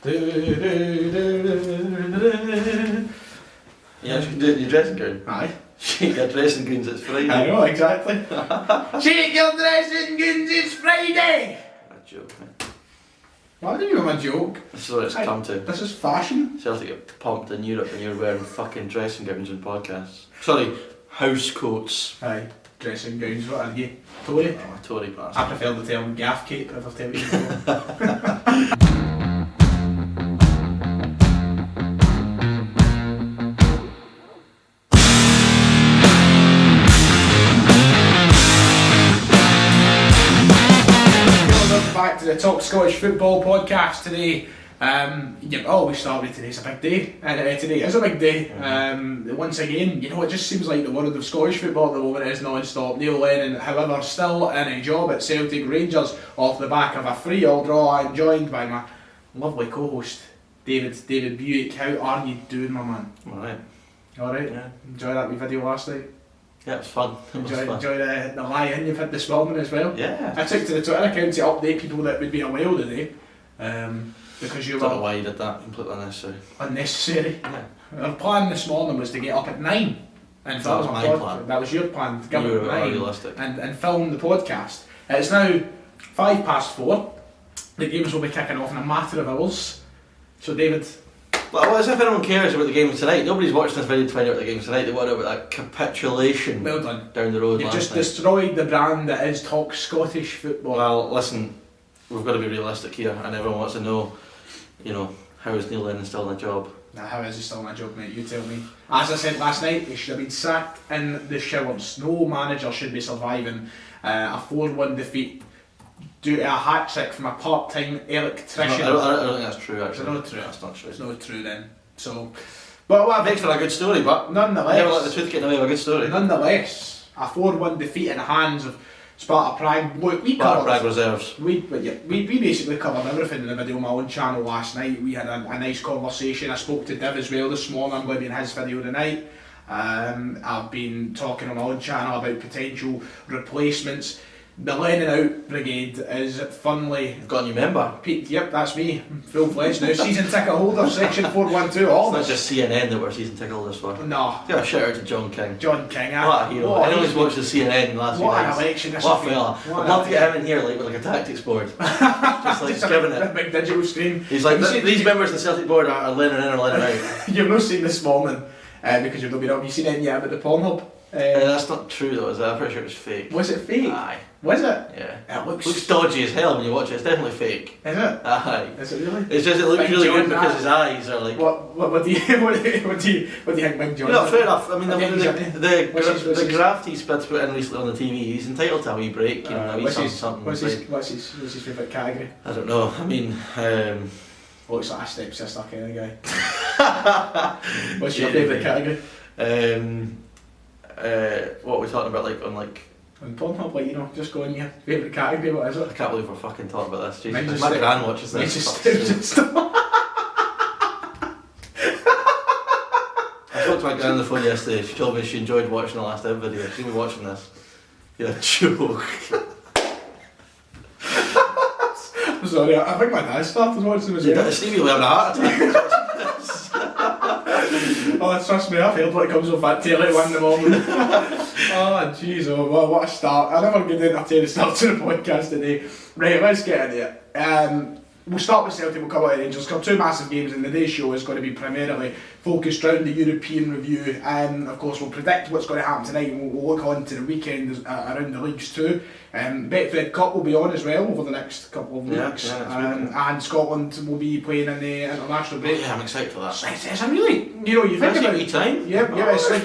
Yeah, you should do it in your dressing gown. Aye. Shake your dressing gowns, it's Friday. I know, exactly. Shake your dressing gowns, it's Friday! A joke, man. What do you mean a joke? This is what it's come to. This is fashion. Celtic get pumped in Europe and you're wearing fucking dressing gowns in podcasts. Sorry, house coats. Aye, dressing gowns, what are you? Tory? Oh, a Tory bastard. I prefer the term gaff cape if I've told you before. Back to the Talk Scottish Football podcast today. We started today. It's a big day. Today is a big day. Once again, it just seems like the world of Scottish football at the moment is non-stop. Neil Lennon, however, still in a job at Celtic Rangers off the back of a 3-3 draw. I'm joined by my lovely co-host, David Buick. How are you doing, my man? Alright? Yeah. Enjoy that wee video last night? Yeah, it was fun. Enjoy the lie-in you've had this morning as well? Yeah. I took to the Twitter account to update people that would be away today. Because you I don't know were why you did that, completely unnecessary. unnecessary. Yeah. Our plan this morning was to get up at 9 and That was my plan. That was your plan, to get You up were at 9 realistic. and film the podcast. It's now 4:05. The games will be kicking off in a matter of hours. So David, Well, as if anyone cares about the game tonight. Nobody's watching this video to find out about the game tonight. They want to know about that capitulation well done. down the road You've last just night. destroyed the brand that is Talk Scottish Football. Well, listen, we've got to be realistic here, and everyone wants to know, how is Neil Lennon still in a job? Now, how is he still in a job, mate? You tell me. As I said last night, he should have been sacked in the showers. No manager should be surviving a 4-1 defeat due to a hat-trick from a part-time electrician. I don't think that's true, actually. Is it not true? That's not true. It's not true then. So, but what Makes for a good story, but nonetheless, never let the truth get in the way of a good story. Nonetheless, a 4-1 defeat in the hands of Sparta Prague. Look, we Sparta covered. Prague reserves. We basically covered everything in the video on my own channel last night. We had a nice conversation. I spoke to Div as well this morning. I'm going to be in his video tonight. I've been talking on my own channel about potential replacements. The Lennon out brigade is funnily You've got a new member. peaked. Yep, that's me, full fledged now. Season ticket holder, section 412. All It's not just CNN that we're season ticket holders for. No, Give a shout out to John King. John King. What a hero. Anyone who's watched the CNN last few What an nights. election this What a has been. fella. What I'd an love to get him in here with like a tactics board. Just like Just giving a it. big digital screen. He's like, Have you seen- these members of the Celtic board are Lennon in or Lennon out. You've not seen this morning because you've not been up. Have you seen any yet about the Pornhub? That's not true though, is it? I'm pretty sure it's fake. Was it fake? Aye. Was it? Yeah. It looks. Looks dodgy as hell when you watch it. It's definitely fake. Is it? Aye. Is it really? It's just it looks Big really John good because that. his eyes are like. What do you think, Big John? No, fair enough. I mean, Okay, the his- graft he's put in recently on the TV, he's entitled to a wee break. A wee something. What's his favourite category? I don't know. I mean, Looks like a stepsister kind of guy. What's your favourite category? What are we talking about? On Pornhub, just go in your favourite category. What is I it? can't believe we're fucking talking about this. Mine's Jesus, just my step- gran watches Mine's this. just Fuck's sake. stepsister. I spoke to my gran on the phone yesterday. She told me she enjoyed watching the last video. She's been watching this. You're a joke. I'm sorry, I think my dad started watching as Yeah, well. Stevie will have a heart attack. Oh, trust me, I've heard what comes off that telly at 1 in the morning. Oh, jeez, what a start. I never get entertained to start to the podcast today. Right, let's get into it. We'll start with Celtic, we'll cover the Rangers. Got two massive games, and today's show is going to be primarily focused around the European review. Of course, we'll predict what's going to happen tonight, and we'll look on to the weekend around the leagues too. Betfred Cup will be on as well over the next couple of weeks. And Scotland will be playing in the international break. Yeah, I'm excited for that. It's a really, you think about it. Time? Yeah, it's like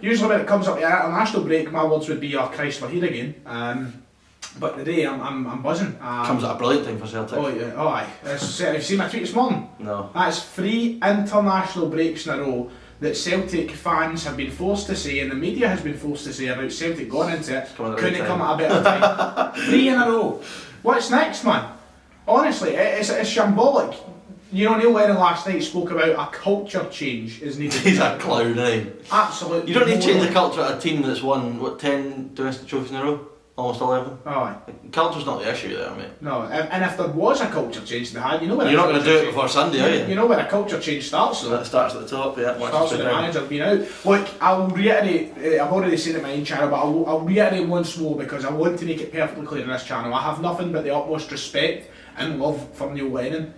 usually when it comes up to the international break, my words would be, oh Christ, we're here again. But today I'm buzzing. Comes at a brilliant time for Celtic. Oh yeah, oh aye. Have you seen my tweet this morning? No. That's 3 international breaks in a row that Celtic fans have been forced to say, and the media has been forced to say about Celtic going into it. Couldn't come at a better time. 3 in a row. What's next, man? Honestly, it's shambolic. Neil Lennon last night spoke about a culture change is needed. He's a clown, eh? Absolutely. You don't need to change the culture at a team that's won, 10 domestic trophies in a row? almost 11. Aye. Culture's not the issue there, mate. No, and if there was a culture change to have, you know where You're not going to do it before Sunday, are you? You know where a culture change starts, though. That starts at the top, yeah. Starts with the manager being out. Look, I'll reiterate, I've already said it in my own channel, but I'll reiterate once more because I want to make it perfectly clear in this channel. I have nothing but the utmost respect and love for Neil Lennon.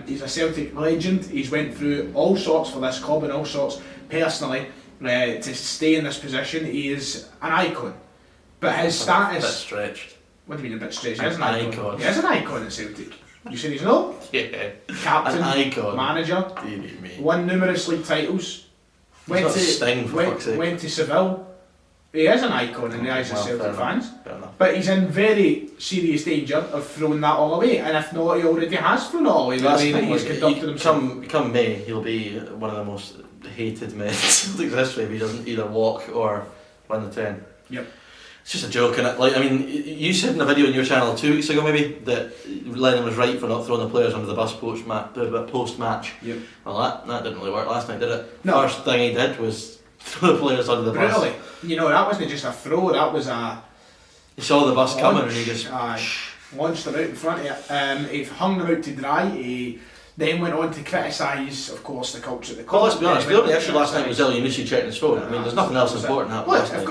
He's a Celtic legend. He's went through all sorts for this club and all sorts personally to stay in this position. He is an icon. But his status... A bit stretched. What do you mean a bit stretched? He is an icon. He is an icon at Celtic. You said he's not? Yeah. Captain, an icon. manager, won numerous league titles, went to Seville. He is an icon in the eyes of Celtic fans. But he's in very serious danger of throwing that all away, and if not, he already has thrown it all away. The way that he's conducted himself. Come May, he'll be one of the most hated men in Celtic's history if he doesn't either walk or win the 10. Yep. It's just a joke, and like, I mean, you said in a video on your channel 2 weeks ago maybe that Lennon was right for not throwing the players under the bus post match. Yep. Well, that didn't really work last night, did it? No. First thing he did was throw the players under the bus. Really? You know, that wasn't just a throw, that was a... He saw the bus coming and he just... launched them out in front of it. He hung them out to dry. He then went on to criticise, of course, the culture at the club. Well, let's be honest, the only issue last night was Elyounoussi checking his phone. I mean, there's nothing else important happening last night.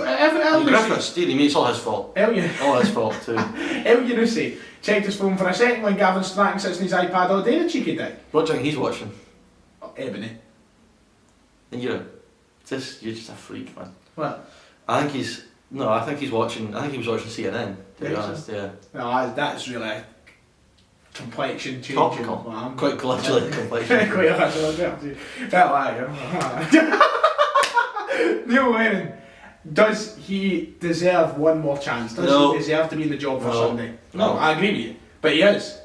Griffiths, dearie me, it's all his fault. All his fault too. Elyounoussi checked his phone for a second when Gavin Strachan sits on his iPad all day, the cheeky dick. What do you think he's watching? Ebony. And you're just a freak, man. What? I think he was watching CNN, to be honest, yeah. No, that's really complexion changing. Topical. Quite literally complexion. Quite literally. Neil Lennon, does he deserve one more chance? Does he deserve to be in the job for Sunday? No, I agree with you. But he is.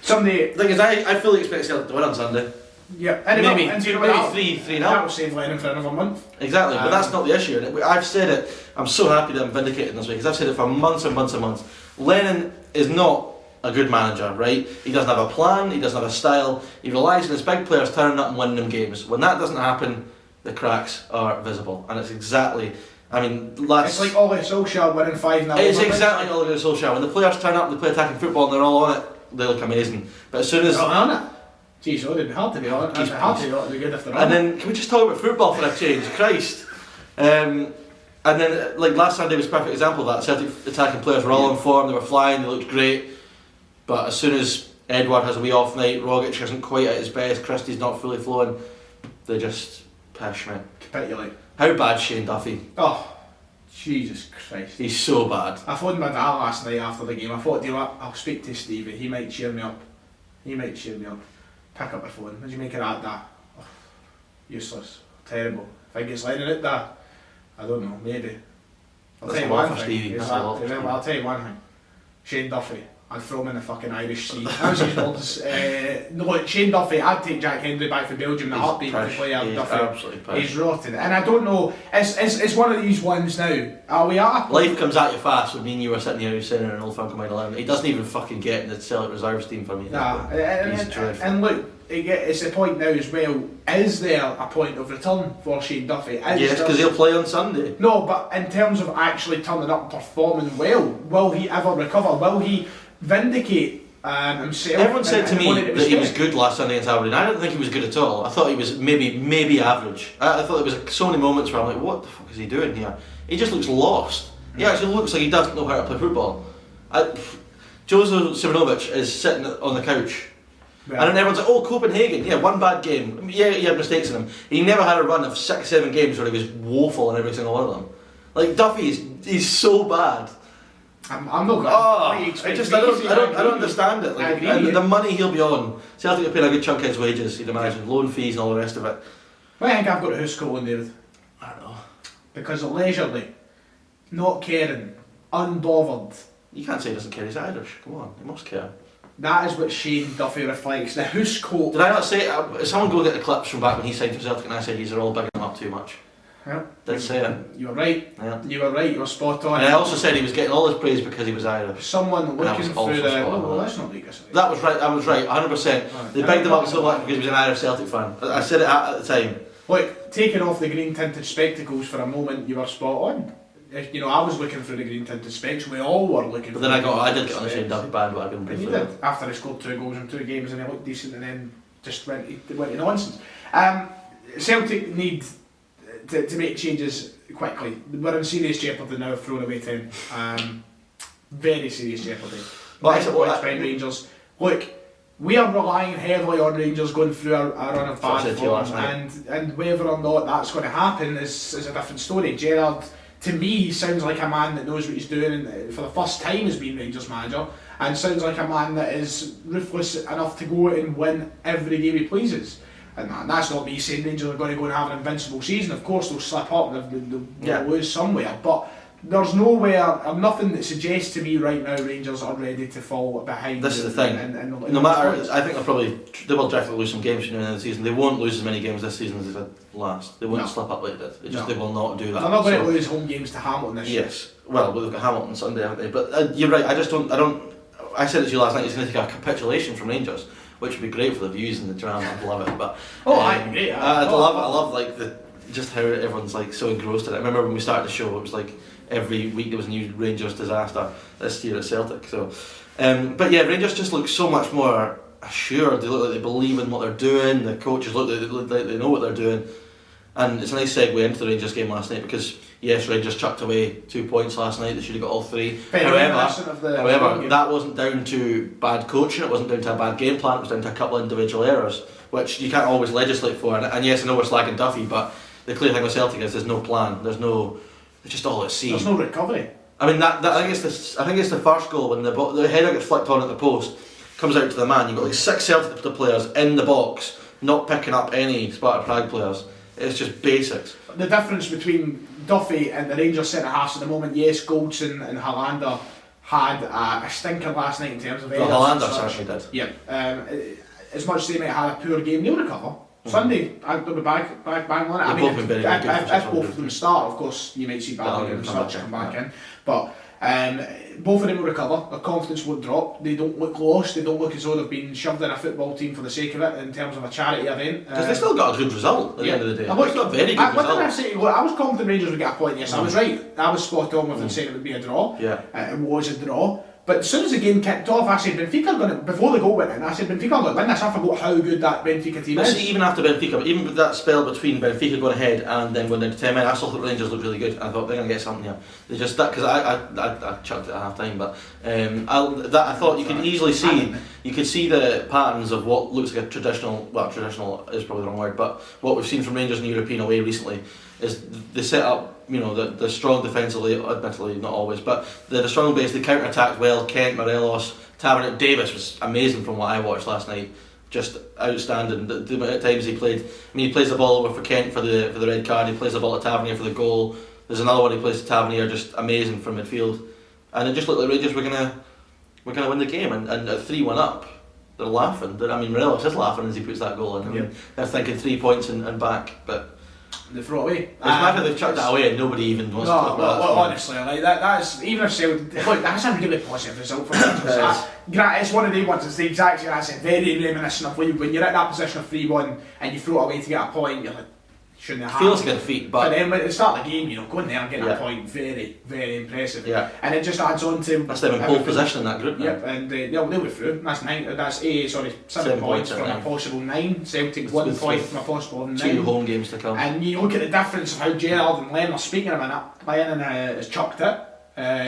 Sunday... The thing is, I fully expect Celtic to win on Sunday. Yeah, maybe 3-0. That will save Lennon for another month. Exactly, but that's not the issue. And I've said it, I'm so happy that I'm vindicated this week, because I've said it for months and months and months. Lennon is not a good manager, right? He doesn't have a plan, he doesn't have a style, he relies on his big players turning up and winning them games. When that doesn't happen, the cracks are visible. And it's exactly, it's like Ole Solskjaer winning 5-0. It's exactly Ole Solskjaer. When the players turn up, they play attacking football and they're all on it, they look amazing. But as soon as... They're on it. Jeez, it would be hard to be on it. It'd be hard to be good if they're on it. And then, can we just talk about football for a change? Christ. And then, like last Sunday was a perfect example of that. Celtic attacking players were all in form, they were flying, they looked great. But as soon as Edward has a wee off night, Rogic isn't quite at his best, Christie's not fully flowing, they just pish, mate. Capitulate. How bad's Shane Duffy? Oh, Jesus Christ. He's so bad. I phoned my dad last night after the game. I thought, you know what, I'll speak to Stevie, he might cheer me up. Pick up the phone. What do you make of that, Dad? Oh, useless. Terrible. Think it's Lennon out there? I don't know, maybe. I'll tell you one thing. I'll tell you one thing. Shane Duffy. I'd throw him in the fucking Irish Sea. That was his words. No, Shane Duffy, I'd take Jack Hendry back for Belgium in a heartbeat to play out Duffy. He's rotten. And I don't know, it's one of these ones now. Are we at? Life comes at you fast when me and you were sitting here saying an old fan combined 11. He doesn't even fucking get in the Celtic reserves team for me. Nah, and look, it's the point now as well, is there a point of return for Shane Duffy? Yes, because he'll play on Sunday. No, but in terms of actually turning up and performing well, will he ever recover? Will he vindicate himself? Everyone said to me that he was good last Sunday against Aberdeen. I don't think he was good at all. I thought he was maybe average. I thought there was so many moments where I'm like, what the fuck is he doing here? He just looks lost. He actually looks like he doesn't know how to play football. Jozo Simonovic is sitting on the couch. Yeah. And then everyone's like, oh, Copenhagen, yeah, one bad game. Yeah, he had mistakes in him. He never had a run of 6-7 games where he was woeful in every single one of them. Like, Duffy he's so bad. I'm not going I don't understand it. Like, and the money he'll be on, Celtic are paying a good chunk of his wages, you'd imagine, loan fees and all the rest of it. I think I've got a house call in there. I don't know. Because leisurely, not caring, unbothered. You can't say he doesn't care, he's Irish, come on, he must care. That is what Shane Duffy reflects. The house coat. Did I not say someone go get the clips from back when he signed for Celtic and I said he's all bigging him up too much? Yeah. Did say it. You were right. Yeah. You were right, you were spot on. And I also said he was getting all his praise because he was Irish. Someone looking through the... Well, that's not like us. That was right, I was right, 100%. They bigged him up so much because he was an Irish Celtic fan. I said it at the time. Look, taking off the green tinted spectacles for a moment, you were spot on. you know, I was looking through the green tinted specs. We all were looking. But then I did get on the same Davy bandwagon He briefly. did after he scored 2 goals in 2 games and he looked decent, and then just went to nonsense. Celtic need to make changes quickly. We're in serious jeopardy now of throwing away 10. Very serious jeopardy. Rangers. Look, we are relying heavily on Rangers going through a run of bad form, and whether or not that's going to happen is a different story. Gerrard, to me, sounds like a man that knows what he's doing, and for the first time has been Rangers manager, and sounds like a man that is ruthless enough to go and win every game he pleases. And that's not me saying Rangers are going to go and have an invincible season. Of course they'll slip up and they'll lose somewhere, but there's nowhere, nothing that suggests to me right now Rangers are ready to fall behind. This is the thing. No matter, I think they will definitely lose some games during the end of the season. They won't lose as many games this season as they did last. They won't slip up like that. They will not do that. They're not going to lose home games to Hamilton this year. Yes. Well, they've got Hamilton Sunday, haven't they? But you're right. I said it to you last night. It's going to take a capitulation from Rangers, which would be great for the views and the drama. I'd love it. But I agree. I love like just how everyone's like so engrossed in it. I remember when we started the show, it was like every week there was a new Rangers disaster. This year at Celtic. So, but yeah, Rangers just look so much more assured. They look like they believe in what they're doing. The coaches look like they know what they're doing. And it's a nice segue into the Rangers game last night because yes, Rangers chucked away 2 points last night. They should have got all 3. However, that wasn't down to bad coaching. It wasn't down to a bad game plan. It was down to a couple of individual errors, which you can't always legislate for. And yes, I know we're slagging Duffy, but the clear thing with Celtic is there's no plan. It's just all at sea. There's no recovery. I mean, I think it's the first goal when the header gets flicked on at the post, comes out to the man. You've got like 6 Celtic players in the box, not picking up any Sparta Prague players. It's just basics. The difference between Duffy and the Rangers centre halves at the moment, yes, Goldson and Hollander had a stinker last night in terms of errors. Hollander certainly did. Yeah. As much as they might have had a poor game, they'll recover. Sunday, they'll be back on it. I mean, if both of them start, of course, you might see Balogun and such come back in. But both of them will recover. Their confidence won't drop. They don't look lost. They don't look as though they've been shoved in a football team for the sake of it in terms of a charity event. Because they still got a good result at the end of the day. It's not a very good result. What did I say? Look, I was confident Rangers would get a point. Yes, I was right. I was spot on with saying it would be a draw. Yeah. It was a draw. But as soon as the game kicked off, I said Benfica are going to, before the goal went in, I said Benfica are going to win this. I forgot how good that Benfica team is. Even after Benfica, even with that spell between Benfica going ahead and then going down to 10 men, I still thought Rangers looked really good. I thought they're going to get something here. They just that because I chucked it at half time, but I thought you could easily see the patterns of what looks like a traditional. Well, traditional is probably the wrong word, but what we've seen from Rangers in the European away recently is they set up. You know, the strong defensively, admittedly not always, but the strong base, they counter-attacked well. Kent, Morelos, Tavernier, Davis was amazing from what I watched last night. Just outstanding. The amount of times he played. I mean, he plays the ball over for Kent for the red card. He plays the ball to Tavernier for the goal. There's another one he plays to Tavernier, just amazing from midfield. And it just looked like Rangers were gonna win the game. And at 3-1 up, they're laughing. I mean, Morelos is laughing as he puts that goal in. I mean, they're thinking 3 points and back, but. They throw it away. It's mad that they've chucked that away and nobody even wants to talk about that. Honestly, like that's even if Celtic, look, that's a really positive result for Rangers. It's one of the ones. It's the exact same. I said, very reminiscent of when you're at that position of 3-1 and you throw it away to get a point. You're like, shouldn't have happened. Feels like a defeat, but then at the start of the game, going there and getting a point, very, very impressive. Yeah. And it just adds on to. That's them in pole position in that group. Yep, and they'll be through. That's 7 points from a possible 9. Celtic 1 point from a possible 9. 2 home games to come. And you look at the difference of how Gerrard and Lennon are speaking a minute. Lennon has chucked it.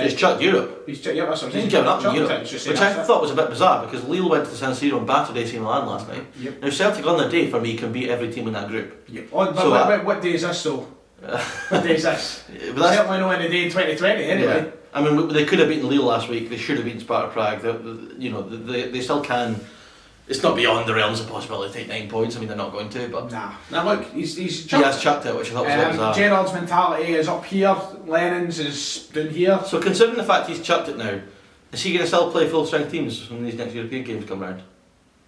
He's chucked Europe. He's given up in Europe, which I thought was a bit bizarre because Lille went to the San Siro and battered AC Milan last night. Yep. Now Celtic on their day for me can beat every team in that group. Yep. What day is this though? What day is this? Certainly not in the day in 2020 anyway. Yeah. I mean, they could have beaten Lille last week. They should have beaten Sparta Prague. They still can. It's not beyond the realms of possibility to take 9 points. I mean, they're not going to, but nah. Now look, he has chucked it, which I thought was a bit bizarre. Gerrard's mentality is up here. Lennon's is down here. So considering the fact he's chucked it now, is he going to still play full strength teams when these next European games come round?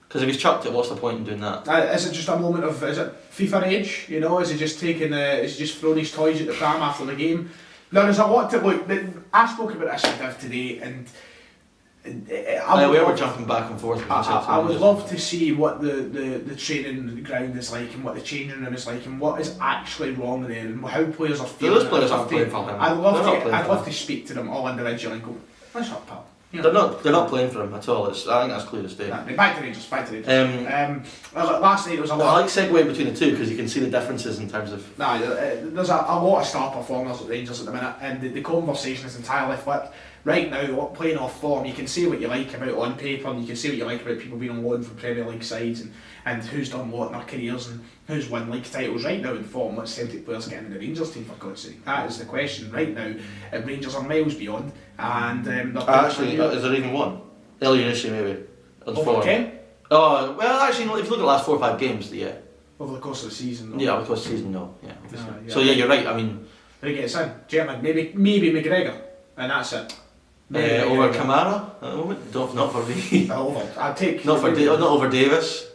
Because if he's chucked it, what's the point in doing that? Is it just a moment of FIFA age? Is he just throwing his toys at the pram after the game? Now there's a lot to look. I spoke about this with Div today, and We were jumping back and forth. I would love to see what the training ground is like and what the changing room is like and what is actually wrong there and how players are feeling. Those players aren't playing for him. I'd love to speak to them all individually and go, what's up, pal? You know, they're not playing for him at all. I think that's clear as day. Back to Rangers. Last night there was a lot. I like segueing between the two because you can see the differences in terms of. There's a lot of star performers at Rangers at the minute, and the conversation is entirely flipped. Right now, playing off form, you can say what you like about on paper, and you can say what you like about people being on loan from Premier League sides, and who's done what in their careers, and who's won league titles. Right now in form, what Celtic players getting in the Rangers team, for God's sake? That is the question. Right now, Rangers are miles beyond, and actually, is there even one? Elyounoussi maybe. Over Ken? Oh, well, actually, no, if you look at the last 4 or 5 games, yeah. Over the course of the season, though. Yeah, over the course of the season, no. Yeah, so yeah, you're right. I mean, who gets in? German, maybe McGregor, and that's it. Over Kamara at the moment? Not for me. I'll take. Not over Davis.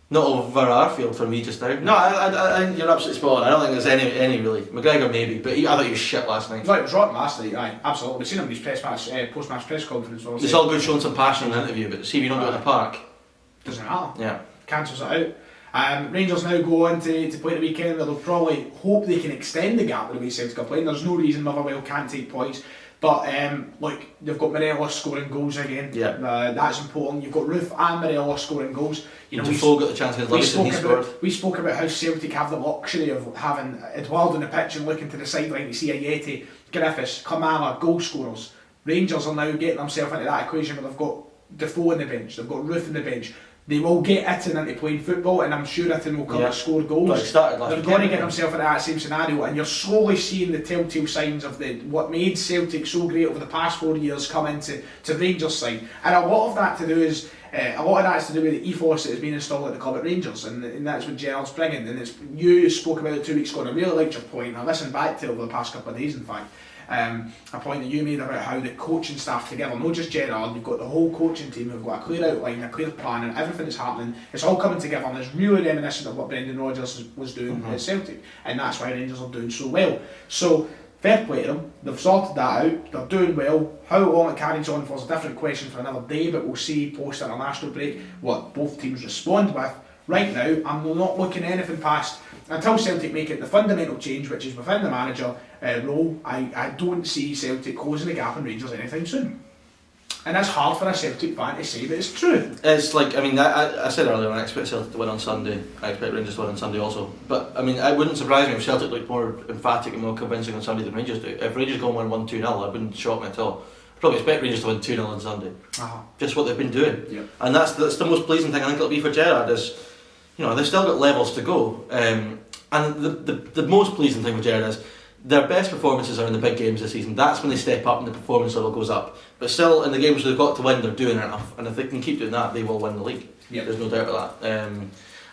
Not over Arfield for me just now. No, I think you're absolutely spot on. I don't think there's any really. McGregor maybe, but I thought he was shit last night. No, it was rotten last night. Aye, absolutely. We've seen him in his post-match press conference. It's all good showing some passion in the interview, but see if you don't go in the park. Doesn't matter. Yeah. Cancels it out. Rangers now go on to play the weekend. They'll probably hope they can extend the gap the way Celtic are playing. There's no reason Motherwell can't take points. But they've got Morelos scoring goals again. Yeah. That's important. You've got Roof and Morelos scoring goals. Defoe got the chance against Livingston, he scored. We spoke about how Celtic have the luxury of having Eduardo on the pitch and looking to the sideline to see Ayeti, Griffiths, Kamala, goal scorers. Rangers are now getting themselves into that equation where they've got Defoe on the bench, they've got Roof on the bench. They will get Itten into playing football, and I'm sure Itten will come to score goals. They're going to get themselves into that same scenario, and you're slowly seeing the telltale signs of what made Celtic so great over the past 4 years come into Rangers' side. And a lot of that is to do with the ethos that has been installed at the club at Rangers, and that's what Gerrard's bringing. And you spoke about it 2 weeks ago, and I really liked your point. I listened back to it over the past couple of days, in fact. A point that you made about how the coaching staff together, not just Gerrard, you've got the whole coaching team who've got a clear outline, a clear plan, and everything that's happening, it's all coming together, and it's really reminiscent of what Brendan Rodgers was doing at Celtic, and that's why Rangers are doing so well. So, fair play to them, they've sorted that out, they're doing well. How long it carries on for is a different question for another day, but we'll see post-international break what both teams respond with. Right now, I'm not looking at anything past, until Celtic make it the fundamental change, which is within the manager role. I don't see Celtic closing the gap on Rangers anytime soon. And that's hard for a Celtic fan to say, but it's true. It's like, I mean, I said earlier, I expect Celtic to win on Sunday. I expect Rangers to win on Sunday also. But, I mean, it wouldn't surprise me if Celtic looked more emphatic and more convincing on Sunday than Rangers do. If Rangers go and win 1-2-0, it wouldn't shock me at all. I'd probably expect Rangers to win 2-0 on Sunday. Just what they've been doing. Yep. And that's the most pleasing thing I think it'll be for Gerrard is, they've still got levels to go. And the most pleasing thing for Gerrard is their best performances are in the big games this season. That's when they step up and the performance level goes up. But still, in the games they've got to win, they're doing enough. And if they can keep doing that, they will win the league. Yep. There's no doubt about that.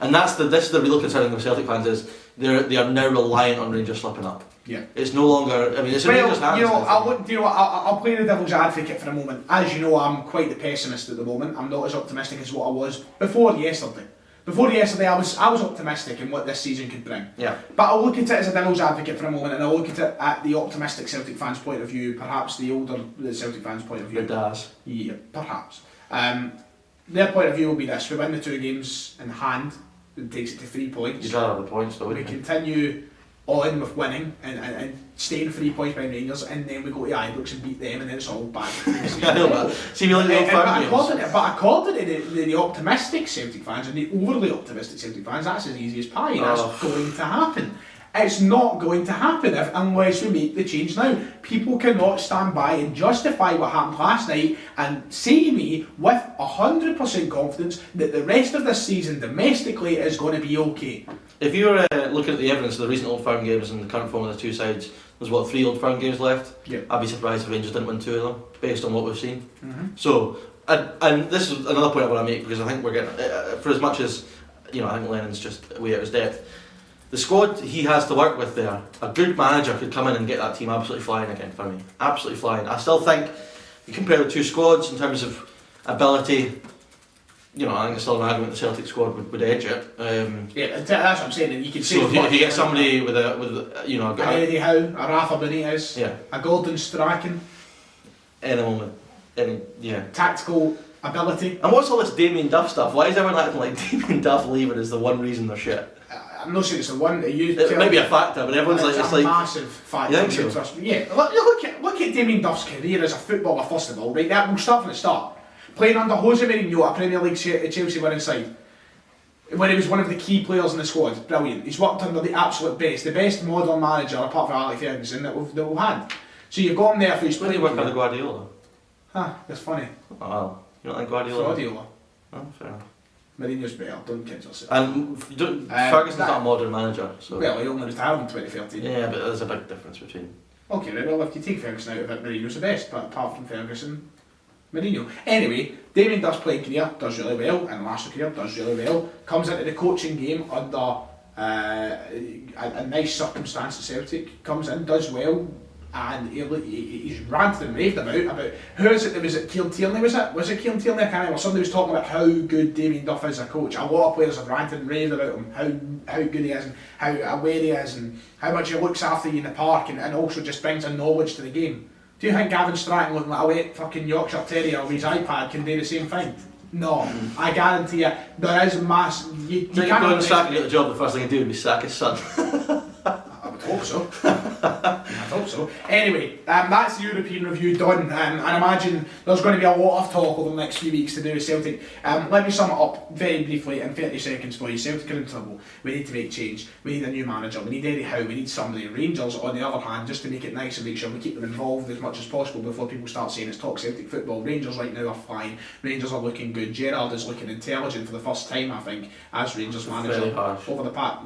And this is the real concern with Celtic fans is they are now reliant on Rangers slipping up. Yeah. It's no longer. I mean, it's a Rangers hands. I'll play the devil's advocate for a moment. As you know, I'm quite the pessimist at the moment. I'm not as optimistic as what I was before yesterday. I was optimistic in what this season could bring. Yeah. But I'll look at it as a devil's advocate for a moment, and I'll look at it at the optimistic Celtic fans' point of view, perhaps the older Celtic fans' point of view. It does. Yeah, perhaps. Their point of view will be this: we win the 2 games in hand, it takes it to 3 points. You'd rather have the points, though, wouldn't you? We continue on with winning and staying 3 points behind Rangers, and then we go to Ibrox and beat them, and then it's all back. I know that. See, we like the old firm games. But according to the optimistic Celtic fans and the overly optimistic Celtic fans, that's as easy as pie. That's going to happen. It's not going to happen unless we make the change now. People cannot stand by and justify what happened last night and say to me with 100% confidence that the rest of this season domestically is going to be okay. If you were looking at the evidence of the recent Old Firm games and the current form of the two sides, there's 3 Old Firm games left. Yep. I'd be surprised if Rangers didn't win 2 of them, based on what we've seen. So, and this is another point I want to make, because I think we're getting, for as much as, I think Lennon's just way out his depth, the squad he has to work with there, a good manager could come in and get that team absolutely flying again for me. Absolutely flying. I still think, you compare the 2 squads in terms of ability, I think it's still an argument the Celtic squad would edge it. Yeah, that's what I'm saying. And you can say so if you get somebody with a Eddie Howe, a Rafa Benitez, a Gordon Strachan, any moment. tactical ability. And what's all this Damien Duff stuff? Why is everyone acting like Damien Duff leaving is the one reason they're shit? I'm not saying it's the one that you. It might be a factor, but everyone's like, it's a massive factor. You think so? Yeah, look at Damien Duff's career as a footballer first of all. Right, that we'll start from the start. Playing under Jose Mourinho, a Premier League Chelsea winning side, when he was one of the key players in the squad, brilliant. He's worked under the absolute best, the best modern manager apart from Alex Ferguson that we've had. So you've got him there for his. When do you work under Guardiola? That's funny. Oh, well, you don't like Guardiola? Guardiola. Oh, fair enough. Mourinho's better, don't kid yourself. And Ferguson's not a modern manager, so. Well, he only retired in 2013. Yeah, but there's a big difference between. Okay, right, well, if you take Ferguson out of it, Mourinho's the best, but apart from Ferguson, Mourinho. Anyway, Damien Duff's playing career does really well, and Lasso career does really well. Comes into the coaching game under a nice circumstance at Celtic, comes in, does well, and he's ranted and raved about who is it that was it Kieran Tierney, was it Kieran Tierney? I can't remember. Somebody was talking about how good Damien Duff is as a coach. A lot of players have ranted and raved about him, how good he is and how aware he is and how much he looks after you in the park and also just brings a knowledge to the game. Do you think Gavin Stratton looking like a wet fucking Yorkshire Terrier with his iPad can do the same thing? No, I guarantee you there is mass. You can't go and sack and get the job. The first thing you do would be sack his son. I would hope so. I hope so. Anyway, that's the European review done. And I imagine there's going to be a lot of talk over the next few weeks to do with Celtic. Let me sum it up very briefly in 30 seconds for you. Celtic are in trouble. We need to make change. We need a new manager. We need Eddie Howe. We need somebody. Rangers, on the other hand, just to make it nice and make sure we keep them involved as much as possible before people start saying it's talk Celtic football. Rangers right now are fine. Rangers are looking good. Gerrard is looking intelligent for the first time, I think, as Rangers manager over the past.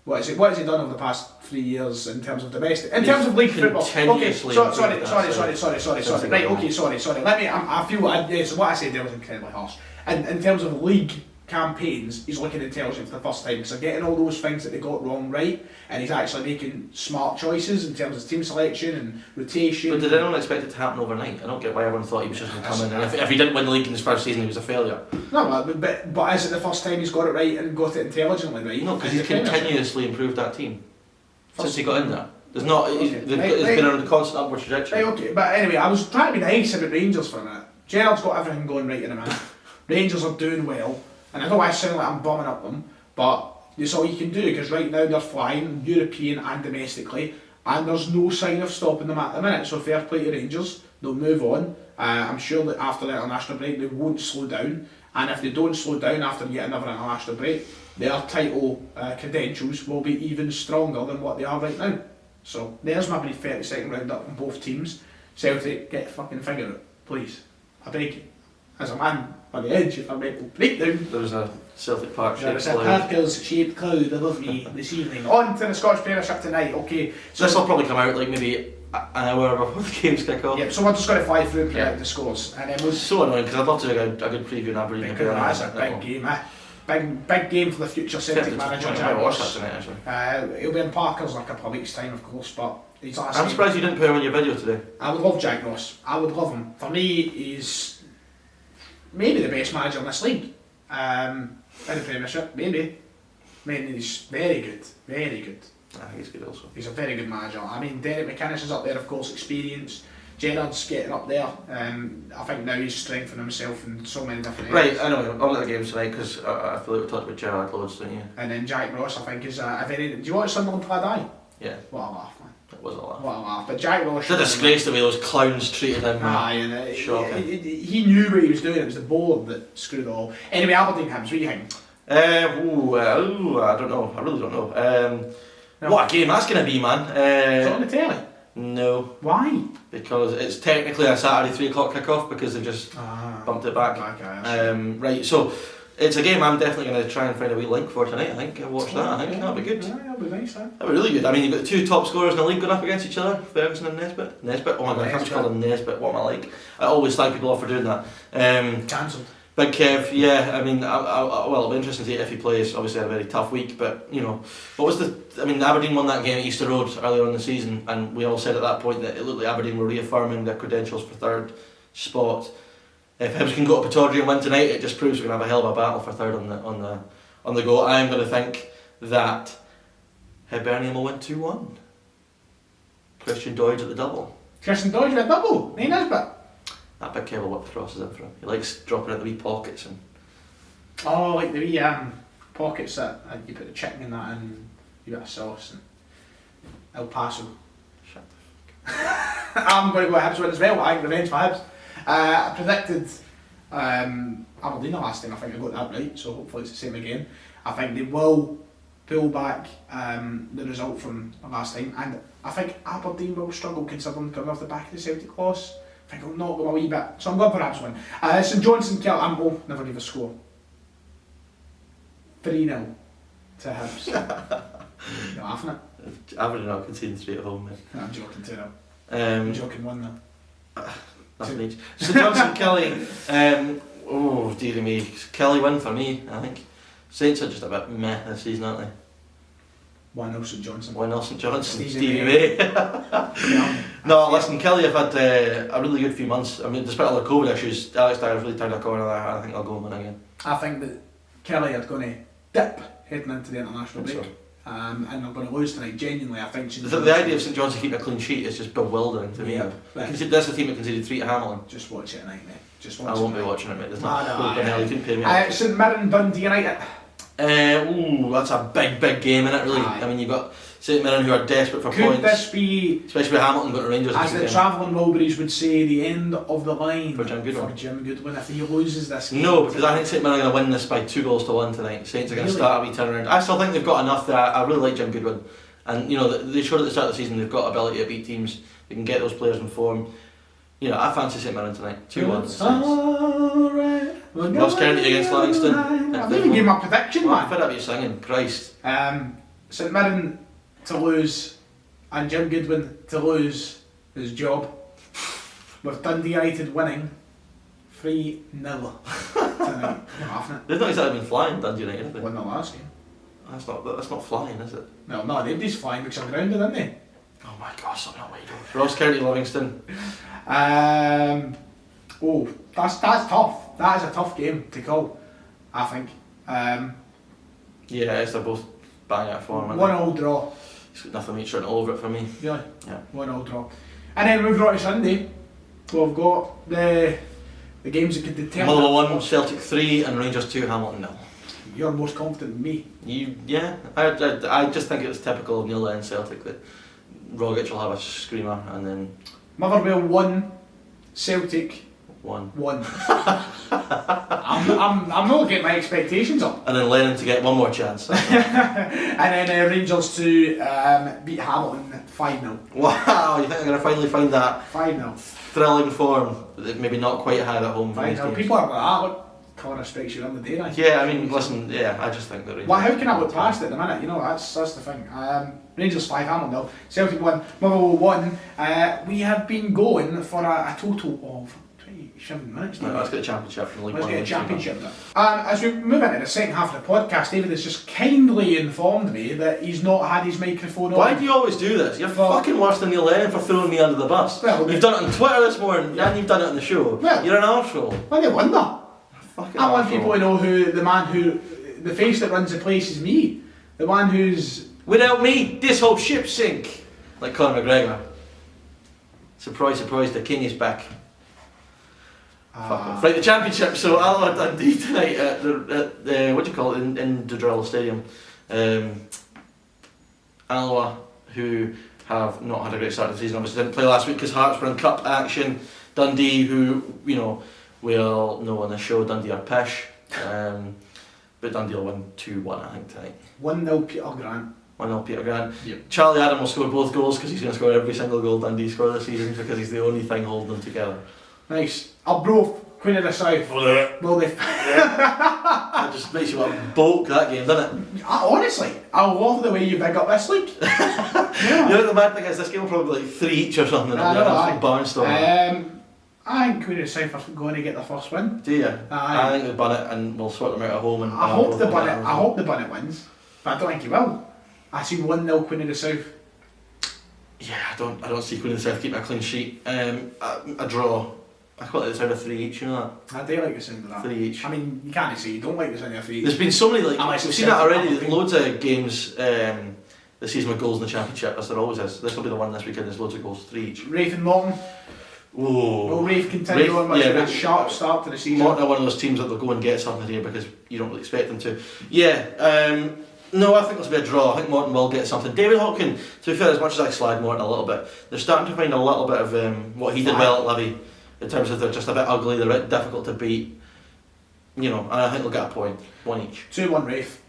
Well, what has he done over the past 3 years in terms of domestic, in terms of league football? Okay, sorry. Right, okay, sorry. Let me. I feel. So what I said there was incredibly harsh. And in terms of league campaigns, he's looking intelligent for the first time. So getting all those things that they got wrong right, and he's actually making smart choices in terms of team selection and rotation. But did anyone expect it to happen overnight? I don't get why everyone thought he was just going to come in. And if he didn't win the league in his first season, he was a failure. No, but is it the first time he's got it right and got it intelligently right? No, because he's continuously improved that team since he got in there. There's not. It's been on a constant upward trajectory. Right, okay, but anyway, I was trying to be nice about Rangers for a minute. Gerrard's got everything going right in a minute. Rangers are doing well. And I know I sound like I'm bumming up them, but that's all you can do because right now they're flying, European and domestically, and there's no sign of stopping them at the minute. So fair play to Rangers, they'll move on. I'm sure that after the international break they won't slow down, and if they don't slow down after yet another international break, their title credentials will be even stronger than what they are right now. So there's my brief 30-second roundup on both teams. Celtic, get fucking finger out, please. I beg you. As a man on the edge of a mental breakdown. There was a Celtic Park shaped cloud. There was a Parker's shaped cloud above me this evening. On to the Scottish Premiership tonight, okay. So this will probably come out like maybe an hour before the games kick off. Yeah, so we're just going to fly through and predict the scores. And then so annoying because I'd love to do a good preview in Aberdeen. That's a big game, Big game for the future Celtic manager. I watch that tonight actually. He'll be in Parker's in a couple of weeks' time, of course, but I'm surprised you didn't put him on your video today. I would love Jack Ross. I would love him. For me, he's maybe the best manager in this league. In the Premiership, maybe. I mean, he's very good. Very good. I think he's good also. He's a very good manager. I mean, Derek McInnes is up there, of course, experience. Gerrard's getting up there. I think now he's strengthening himself in so many different areas. Right, anyway, I'll let the games tonight because I feel like we talked about Gerrard loads, don't you? And then Jack Ross, I think, is a very... Do you watch Sunderland Play Die? Yeah. What a laugh, man. It was a laugh. What a laugh. But Jack Ross... It's a disgrace the way those clowns treated him. Aye, shocking. He knew what he was doing. It was the board that screwed it all. Anyway, Aberdeen Hibs, what do you think? I don't know. I really don't know. No. What a game that's going to be, man. Is it on the telly? No. Why? Because it's technically a Saturday 3 o'clock kick-off because they've just bumped it back. Right, so it's a game I'm definitely going to try and find a wee link for tonight. I think I'll watch that. I think that'll be good. Yeah, that'll be nice. That'll be really good. I mean, you've got the two top scorers in the league going up against each other, Ferguson and Nesbitt. Oh my god, I can't just call them Nesbitt. What am I like? I always slag people off for doing that. Cancelled. Big Kev, yeah, I mean, well, it'll be interesting to see if he plays. Obviously, had a very tough week, but, you know, Aberdeen won that game at Easter Road earlier in the season, and we all said at that point that it looked like Aberdeen were reaffirming their credentials for third spot. If Hibs can go to Pittodrie and win tonight, it just proves we're going to have a hell of a battle for third on the go. I'm going to think that Hibernian will win 2-1. Christian Doidge at the double. Christian Doidge at the double? 9 Nisbet? That big Kev will whip the crosses in for him. He likes dropping out the wee pockets and. Oh, like the wee pockets that you put the chicken in that and you bit of sauce and El Paso. Shut I'm going to go Hibs win as well. I think revenge for Hibs. I predicted Aberdeen the last time. I think I got that right, so hopefully it's the same again. I think they will pull back the result from the last time, and I think Aberdeen will struggle considering coming off the back of the Celtic loss. I think I'll knock them a wee bit, so I'm going for Hibs win. St Johnstone Kelly, never give a score. 3-0 to Hibs. You're laughing at? Aberdeen not conceding 3 at home, mate. I'm joking, 2-0. I'm joking, 1-0. Nothing each. St Johnstone Kelly, oh dearie me, Kelly win for me, I think. Saints are just a bit meh this season, aren't they? 1-0 St Johnstone. 1-0 St Johnstone, Stevie Stevie May. Yeah. No, listen, Kelly have had a really good few months. I mean, despite all the COVID issues, Alex Dyer's really turned a corner there. I think I'll go and win again. I think that Kelly are going to dip heading into the international break. So. And they're going to lose tonight. Genuinely, I think. The idea of St John's keeping a clean sheet is just bewildering to me. Yeah. That's the team that conceded 3 to Hamilton. Just watch it tonight, mate. Just watch I it. won't be watching it, mate. There's No, hell, you couldn't pay me. St Mirren Dundee United. That's a big game in it, really. Aye. I mean, you've got St Mirren who are desperate for Could points. this be, Especially with Hamilton going to Rangers. as the travelling Mulberries would say, the end of the line For Jim Goodwin. if he loses this game? No, because I think St Mirren are going to win this by 2-1 tonight. Saints are going to start a wee turnaround. I still think they've got enough there. I really like Jim Goodwin. And, you know, they showed at the start of the season they've got ability to beat teams. They can get those players in form. You know, I fancy St Mirren tonight. 2-1. Alright. Ross Kennedy against Livingston. I've even given my prediction, man. Fed up you singing, Christ. St Mirren to lose and Jim Goodwin to lose his job, with Dundee United winning 3-0 tonight. I'm laughing at. They've not exactly been flying, Dundee United, have they? Won the last game. That's not flying, is it? No, nobody's flying because I'm grounded, isn't they? Oh my gosh, something not wide. Ross Kennedy, Livingston. That's tough. That is a tough game to call, I think. Yeah, they're both bang out of form. 1-1 draw. He's got nothing written all over it for me. Really? Yeah. 1-1 draw. And then we've got to Sunday. We've got the games that could determine. Motherwell 1, Celtic 3, and Rangers 2, Hamilton 0. You're most confident than me. I just think it's typical of Neil Lennon Celtic that Rogic will have a screamer and then Motherwell 1, Celtic 1. I'm not getting my expectations up. And then Lennon to get one more chance. And then Rangers to beat Hamilton 5-0. Wow, you think they're going to finally find that 5-0. thrilling form that they've maybe not quite had at home for these 5-0. games? People are like, look, Colin respects you on the day, right? Yeah, I mean, listen, I just think that Rangers... Well, how can I look past it at the minute? You know, that's the thing. Rangers 5, Hamilton 0, Celtic 1, Motherwell 1. We have been going for a total of 27 minutes now. Let's get a championship from League Let's One. get a championship now. As we move into the second half of the podcast, David has just kindly informed me that he's not had his microphone on. Why do you always do this? You're fucking worse than Neil Lennon for throwing me under the bus. Well, you've done it on Twitter this morning, and you've done it on the show. Well, you're an arsehole. Why do you wonder? I want arsehole. people to know who the face that runs the place is me. The one who's... Without me, this whole ship sink. Like Conor McGregor. Surprise, surprise, the king is back. Right, the championship. So Alloa Dundee tonight at the what do you call it in Dodrell Stadium. Alloa, who have not had a great start to the season, obviously didn't play last week because Hearts were in cup action. Dundee, who we all know on the show, Dundee are pish. But Dundee will win 2-1, I think, tonight. 1-0 Peter Grant. 1-0 Peter Grant. Yep. Charlie Adam will score both goals because he's going to score every single goal Dundee score this season because he's the only thing holding them together. Nice. Arbroath, Queen of the South. Will they? That just makes you want to bulk that game, doesn't it? Honestly, I love the way you big up this league. Yeah. You know the bad thing is this game will probably be like 3 each or something. I know, It'll be a barnstorm. I think Queen of the South are going to get the first win. Do you? Aye. I think they've done it and we'll sort them out at home. And I hope the Bunnet wins, but I don't think he will. I see 1-0 Queen of the South. Yeah, I don't see Queen of the South keeping a clean sheet. A draw. I quite like the sound of 3 each, you know that? I do like the sound of that. 3 each. I mean, you can't say you don't like the sound of 3 each. There's been so many, Unless we've it's seen that already, Celtic. there's loads of games this season with goals in the championship, as there always is. This will be the one this weekend, there's loads of goals, 3 each. Raith and Morton. Will Rafe continue on with a sharp start to the season? Morton are one of those teams that they'll go and get something here because you don't really expect them to. Yeah, no, I think this will be a draw. I think Morton will get something. David Hopkin, to be fair, as much as I slag Morton a little bit, they're starting to find a little bit of what he did well at Livy, in terms of they're just a bit ugly, they're a bit difficult to beat. You know, and I think they'll get a point, one each. 2-1 Rafe.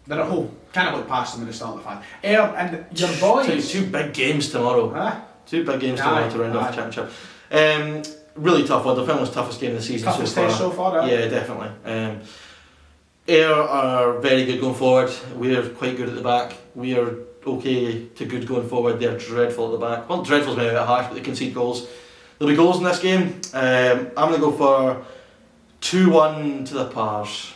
They're at home. Can't look past them at the start of the fan. And your boys. Two big games tomorrow. Huh? Two big games tomorrow to round off the championship. Really tough one. The Finland's toughest game of the season toughest test so far, right? Yeah, definitely. Ayr are very good going forward. We're quite good at the back. We are okay to good going forward. They're dreadful at the back. Well, dreadful's maybe a bit harsh, but they concede goals. There'll be goals in this game. I'm going to go for 2-1 to the Pars.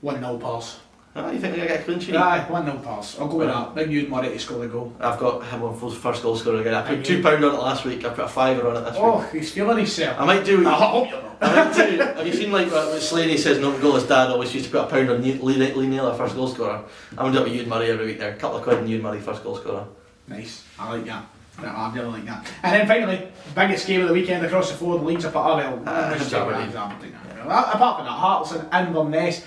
1-0 Pars. Oh, you think they're going to get a clean sheet? Aye, 1-0 Pars. I'll go with that. Big Ewan Murray to score the goal. I've got him on first goal scorer again. I put £2 on it last week. I put a £5 on it this week. Oh, he's feeling himself. I might do. I hope you're not. I might do. Have you seen like what Slaney says? No goal. His dad always used to put £1 on Lee Naylor first goal scorer. I'm going to do it with Ewan Murray every week there. A couple of quid on Ewan Murray first goal scorer. Nice. I like that. I really like that. And then finally, biggest game of the weekend across the board, Leeds up at Arvell. Apart from that, Hearts and Inverness.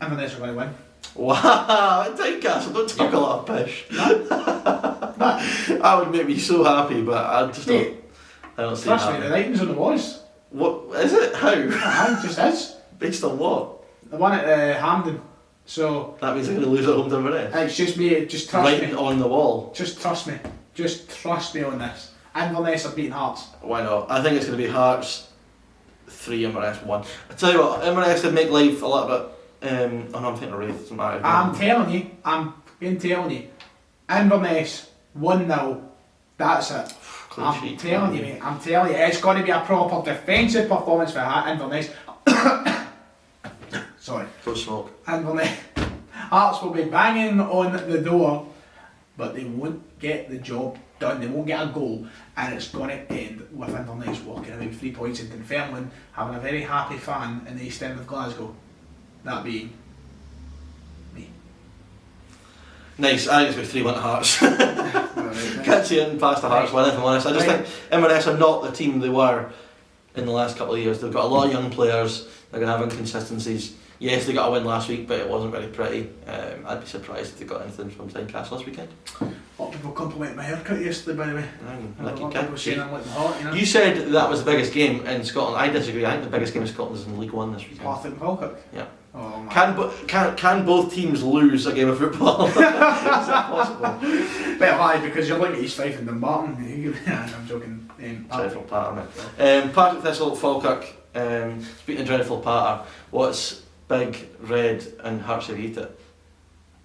Inverness are going to win. Wow, Tynecastle, don't talk a lot of pish. That would make me so happy, but I just don't. I don't see it. Trust me, the writing's on the walls. What is it? How? It just is. Based on what? The one at Hampden. So that means they're going to lose at home to Inverness. It's just me. Just trust me. Writing on the wall. Just trust me. Just trust me on this. Inverness are beating Hearts. Why not? I think it's going to be Hearts 3, Inverness 1. I tell you what, Inverness would make life a little bit. I'm thinking of Wraith. I'm telling you. Inverness 1-0. That's it. I'm telling you, mate. I'm telling you, it's going to be a proper defensive performance for Inverness. Sorry. Go smoke. Inverness. Hearts will be banging on the door, but they won't get the job done. They won't get a goal, and it's going to end with Inverness walking away with 3 points in Dunfermline, having a very happy fan in the East End of Glasgow. That being me. Nice. I think it's going to be 3-1 to Hearts. Can't see it past the Hearts win, if I'm honest. I just think Inverness are not the team they were in the last couple of years. They've got a lot of young players. They're going to have inconsistencies. Yes, they got a win last week, but it wasn't very pretty. I'd be surprised if they got anything from Tynecastle this weekend. A lot of people complimented my haircut yesterday, by the way. People saying I'm looking hot, you know. You said that was the biggest game in Scotland. I disagree. I think the biggest game in Scotland is in League One this weekend. Partick and Falkirk? Yeah. Oh, man. Can both teams lose a game of football? Is that possible? Well, why? Because you're looking at East Fife and Dumbarton. I'm joking. Dreadful patter, mate. Partick Thistle, Falkirk. Speaking of dreadful patter, what's big, red and Hearts have eat it?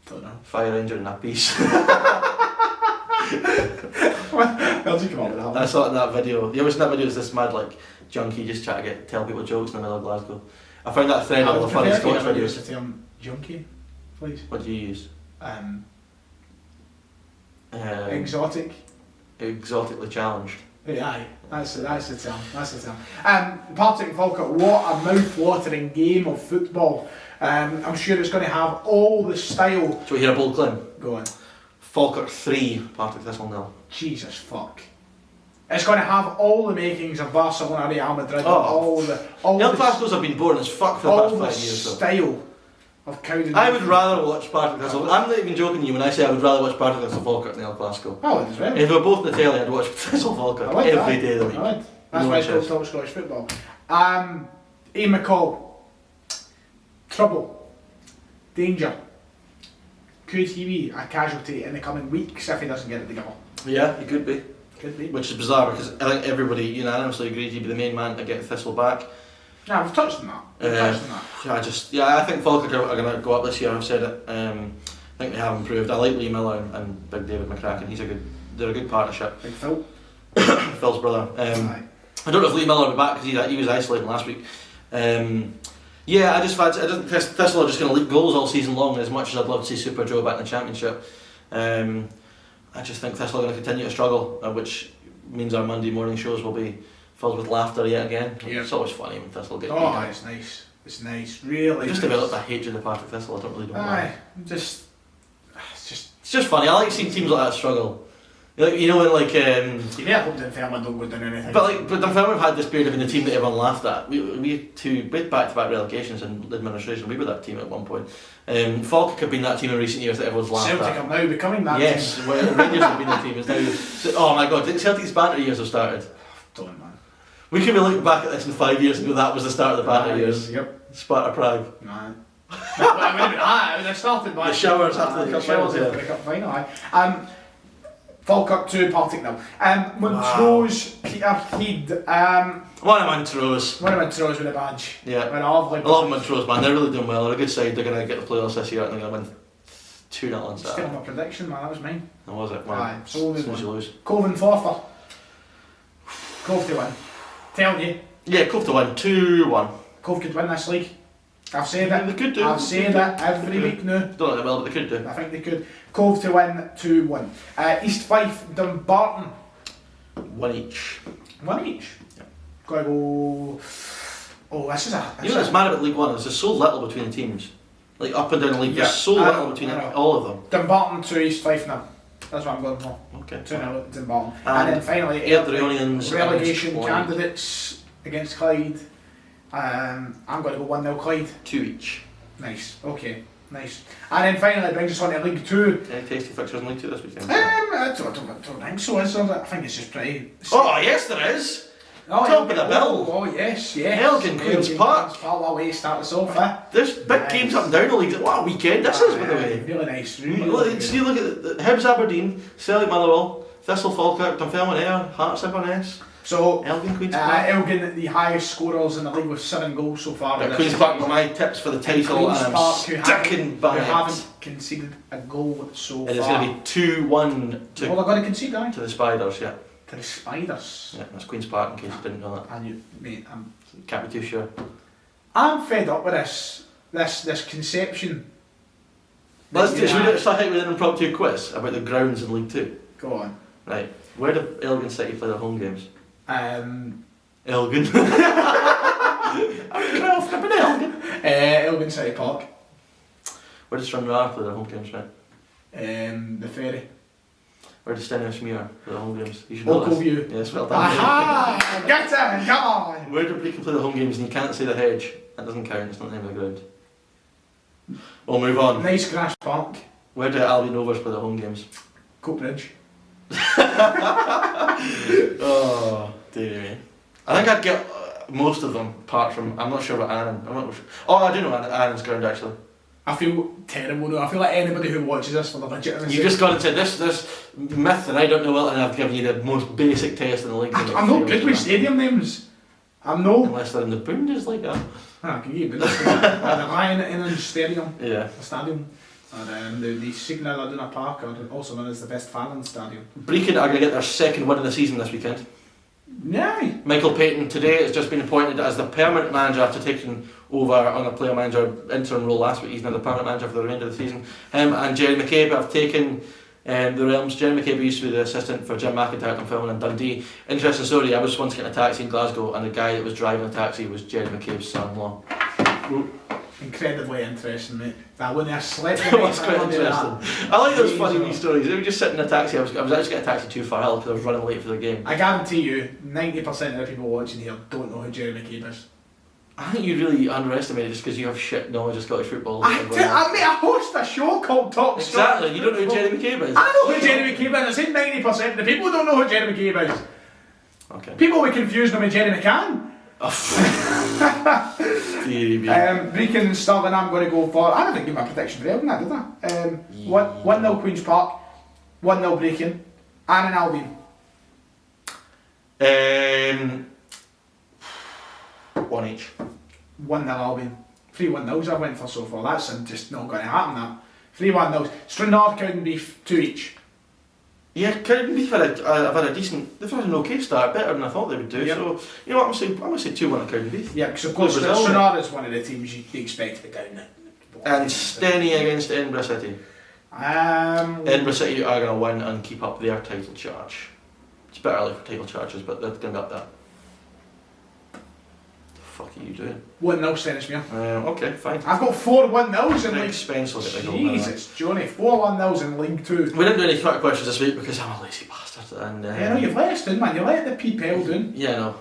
Don't know. Fire Ranger and a piece. How'd you come up with that one? I saw it in that video. You ever seen that video? It's this mad like junkie just trying to tell people jokes in the middle of Glasgow. I found that thread on the funny Scottish videos. The term junkie, please. What do you use? Exotic. Exotically challenged. Aye, that's the term. Partick and Falkirk, what a mouth-watering game of football. I'm sure it's going to have all the style. So we hear a bold claim? Go on. Falkirk 3, Partick Thistle 0. Jesus fuck. It's going to have all the makings of Barcelona, Real Madrid. El Clasicos have been boring as fuck for the past 5 years. Style of Cowden. I would rather watch Partick Thistle. I'm not even joking you when I say I would rather watch Partick Thistle Falkirk than El Clasico. I would as well. If they were both in the telly, I'd watch Thistle Falkirk every day of the week. I would. That's why it's called Top Scottish Football. Ian McCall. Trouble. Danger. Could he be a casualty in the coming weeks if he doesn't get it together? Yeah, he could be. Could be. Which is bizarre because I think everybody unanimously agreed he'd be the main man to get Thistle back. Yeah, we've touched on that. I think Falkirk are going to go up this year. I've said it. I think they have improved. I like Lee Miller and Big David McCracken. They're a good partnership. Big Phil. Phil's brother. I don't know if Lee Miller will be back because he was isolating last week. Yeah, I think Thistle are just going to leak goals all season long. As much as I'd love to see Super Joe back in the Championship, I just think Thistle are going to continue to struggle, which means our Monday morning shows will be filled with laughter yet again. Yeah. It's always funny when Thistle get beat. It's nice. It's nice, really. I just developed a hatred of Partick Thistle. I don't really know why. It's just funny. I like seeing teams like that struggle. You know when like You better hope Dunfermline don't go down anything. but Dunfermline have had this period of being the team that everyone laughed at. We had back-to-back relegations in administration. We were that team at one point. Falkirk have been that team in recent years that everyone's laughed Celtic at. are now becoming that Yes, team. well, Rangers have been that team. It's now, oh my god, Celtic's banter years have started. Don't, man. We could be looking back at this in 5 years and go, that was the start of the banter years. Yep. Sparta Prague. Nah. It would have been that. I started by The showers after the cup showers final, after the cup final. Falkirk 2, Partick 0. Montrose, Peterhead. One of Montrose. One of Montrose with a badge. Yeah. With a lovely I love Montrose, man. They're really doing well. They're a good side. They're going to get the playoffs this year and they're going to win 2-0 on Still Saturday. my prediction, man. That was mine. That was it, man. Aye, so As soon as you lose. Cove and Forfar. Cove to win. Telling you. Yeah, Cove to win. 2-1. Cove could win this league. I've said it. They could do. I've said it every week now. Don't know that well, but they could do. I think they could. Cove to win 2-1. East Fife, Dumbarton. 1 each. 1 each. Yeah. Gotta go. Oh, this is a. You know what's mad about League One is there's so little between the teams. Like up and down the league, there's so little between all of them. Dumbarton to East Fife now. That's what I'm going for. Okay. 2-0 Dumbarton. And then finally, Airdrieonians relegation against candidates against Clyde. I'm going to go 1-0 Clyde. 2 each. Nice. Okay. Nice. And then finally, it brings us on to League 2. Any tasty fixtures in League 2 this weekend? I don't think so. I think it's just pretty. Oh, yes, there is. Oh, Top of the bill. Oh, yes, yes. Elgin Queen's Park. What a way to start us off, eh? There's big games up and down the league. What a weekend this is, by the way. Really nice. Really See, look at the Hibs Aberdeen, Celtic Motherwell, Thistle Falkirk, Dunfermline Ayr, Hearts Inverness. So, Elgin Queen's Park. Elgin, the highest scorers in the league with 7 goals so far. Queen's Park were my tips for the title, Queen's and Park, I'm sticking by who it. haven't conceded a goal so far. It is going to be 2-1 Well, they're going to concede, aren't to the Spiders, yeah. to the Spiders. Yeah, that's Queen's Park, in case you didn't know that. And you, mate, Can't be too sure. I'm fed up with this conception. Should we start out with an impromptu quiz about the grounds in League 2? Go on. Right. Where do Elgin City play their home games? Elgin. Elgin City Park. Where does Stranraer play their home games, right? The Ferry. Where does Stenhousemuir play their home games? You should know Local this. View. Yes, well done. Aha! Get it! Come on! Where do Brecon play their home games and you can't say the Hedge? That doesn't count, it's not the name of the ground. We'll move on. Nice grass park. Where do Albion Rovers play their home games? Coatbridge. Oh, dear. I think I'd get most of them, apart from, I'm not sure about Annan. I'm not sure. Oh, I do know Annan's ground actually. I feel terrible now. I feel like anybody who watches this for the legitimacy. You just got into this myth that I don't know well, and I've given you the most basic test in the league. I'm not good with stadium names. I'm no. Unless they're in the Bundesliga. I can give you the Ryan Stadium. Yeah. The stadium. And the Signal Iduna Park, or also known as the Westfalen Stadium. Brecon are going to get their second win of the season this weekend. Yeah. Michael Payton today has just been appointed as the permanent manager after taking over on a player manager interim role last week. He's now the permanent manager for the remainder of the season. And Jerry McCabe have taken the realms. Jerry McCabe used to be the assistant for Jim McIntyre at Dunfermline and Dundee. Interesting story, I was once getting a taxi in Glasgow and the guy that was driving the taxi was Jerry McCabe's son-in-law. Incredibly interesting, mate. I wouldn't have slept. It was quite interesting. I like those funny wee stories. They were just sitting in a taxi. I was actually getting a taxi too far because I was running late for the game. I guarantee you, 90% of the people watching here don't know who Jerry McCabe is. I think you really underestimate it just because you have shit knowledge of Scottish football. I host a show called Talk Exactly, Scottish you don't know who Football. Jerry McCabe is. I know who Jerry McCabe is. I said 90% of the people don't know who Jerry McCabe is. Okay. People will confuse him with Jerry McCann. Brecon and Stirling, I'm going to go for. I didn't give my prediction for Elgin, did I? 1-0 Queen's Park, 1-0 Brecon, and an Albion. 1 each. 1-0 Albion. 3 1-0s I went for so far. That's just not going to happen. That 3 1-0s. Stranraer, Cowdenbeath, 2 each. Yeah, Cowdenbeath have had a decent. They've had an okay start, better than I thought they would do. Yep. So you know what, I'm gonna say 2-1 at Cowdenbeath. Yeah, because of course Stranraer is one of the teams you expect to go down. And Steny against Edinburgh City. Edinburgh City are going to win and keep up their title charge. It's a bit early for title charges, but they're going to get that. fuck are you doing? 1-0 Stennismere. Okay, fine. I've got 4 1-0s in League. Spence will get the goal. Jesus, Johnny, 4 1-0s in League 2. We didn't do any Twitter questions this week because I'm a lazy bastard. And yeah, no, you've let us down, man. You let the people down. Yeah, no.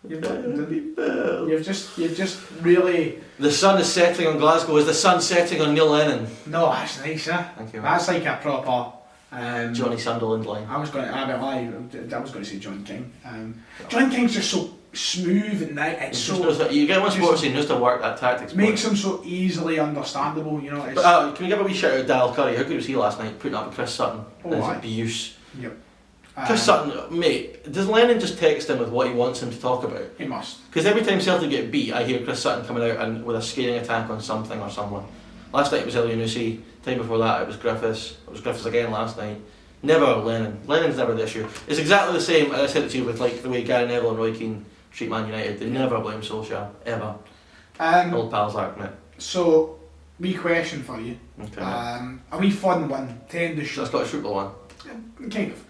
You've let them down. You've just really. The sun is setting on Glasgow. Is the sun setting on Neil Lennon? No, that's nice, huh? Thank you. That's like a proper. Johnny Sunderland line. I was going to say John King. John King's just so smooth and it's so. You get one sports team just to work that tactics. Makes him so easily understandable, you know. But, can we give a wee shout out to Dal Curry? How good was he last night, putting up with Chris Sutton? Oh, and his aye. abuse. Yep. Chris Sutton, mate, does Lennon just text him with what he wants him to talk about? He must. Because every time Celtic get beat, I hear Chris Sutton coming out and with a scathing attack on something or someone. Last night it was Elianusi. Time before that it was Griffiths. It was Griffiths again last night. Never Lennon. Lennon's never the issue. It's exactly the same, as I said it to you, with like the way Gary Neville and Roy Keane treat Man United. They never blame Solskjaer, ever. Old pals aren't it? So, wee question for you. Okay. A wee fun one, 10 to show. So Scottish football one? Kind of.